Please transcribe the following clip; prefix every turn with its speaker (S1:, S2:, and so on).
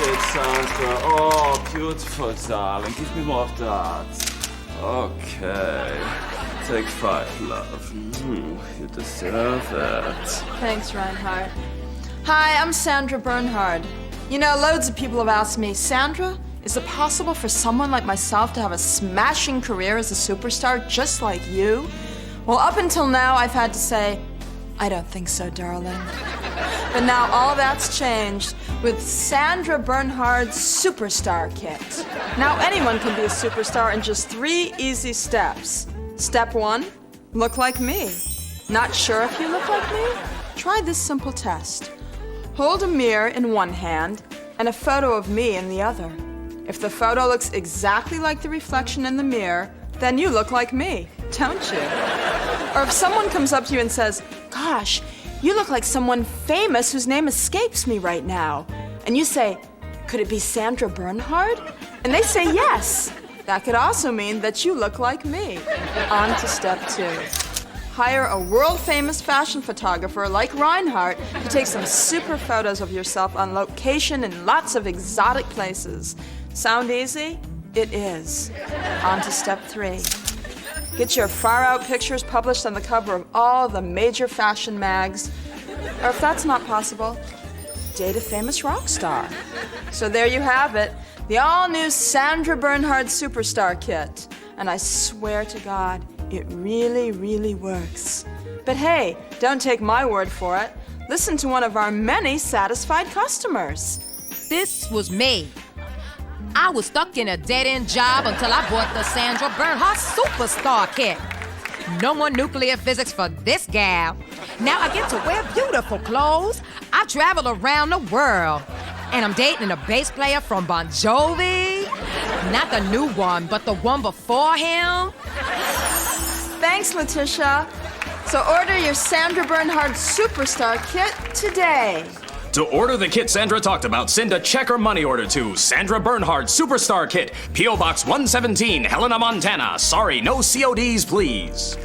S1: it, Sandra. Oh, beautiful, darling. Give me more of that. Okay. Take 5, love. You deserve it.
S2: Thanks, Reinhart. Hi, I'm Sandra Bernhard. You know, loads of people have asked me, Sandra, is it possible for someone like myself to have a smashing career as a superstar just like you? Well, up until now, I've had to say, I don't think so, darling. But now all that's changed with Sandra Bernhard's Superstar Kit. Now anyone can be a superstar in just 3 easy steps. Step 1, look like me. Not sure if you look like me? Try this simple test. Hold a mirror in one hand and a photo of me in the other. If the photo looks exactly like the reflection in the mirror, then you look like me, don't you? Or if someone comes up to you and says, gosh, you look like someone famous whose name escapes me right now. And you say, could it be Sandra Bernhard? And they say yes. That could also mean that you look like me. On to step 2. Hire a world-famous fashion photographer like Reinhart to take some super photos of yourself on location in lots of exotic places. Sound easy? It is. On to step 3. Get your far-out pictures published on the cover of all the major fashion mags. Or if that's not possible, date a famous rock star. So there you have it, the all-new Sandra Bernhard Superstar Kit. And I swear to God, it really, really works. But hey, don't take my word for it. Listen to one of our many satisfied customers.
S3: This was me. I was stuck in a dead-end job until I bought the Sandra Bernhard Superstar Kit. No more nuclear physics for this gal. Now I get to wear beautiful clothes. I travel around the world. And I'm dating a bass player from Bon Jovi. Not the new one, but the one before him.
S2: Thanks, Letitia. So order your Sandra Bernhard Superstar Kit today.
S4: To order the kit Sandra talked about, send a check or money order to Sandra Bernhard Superstar Kit, P.O. Box 117, Helena, Montana. Sorry, no CODs, please.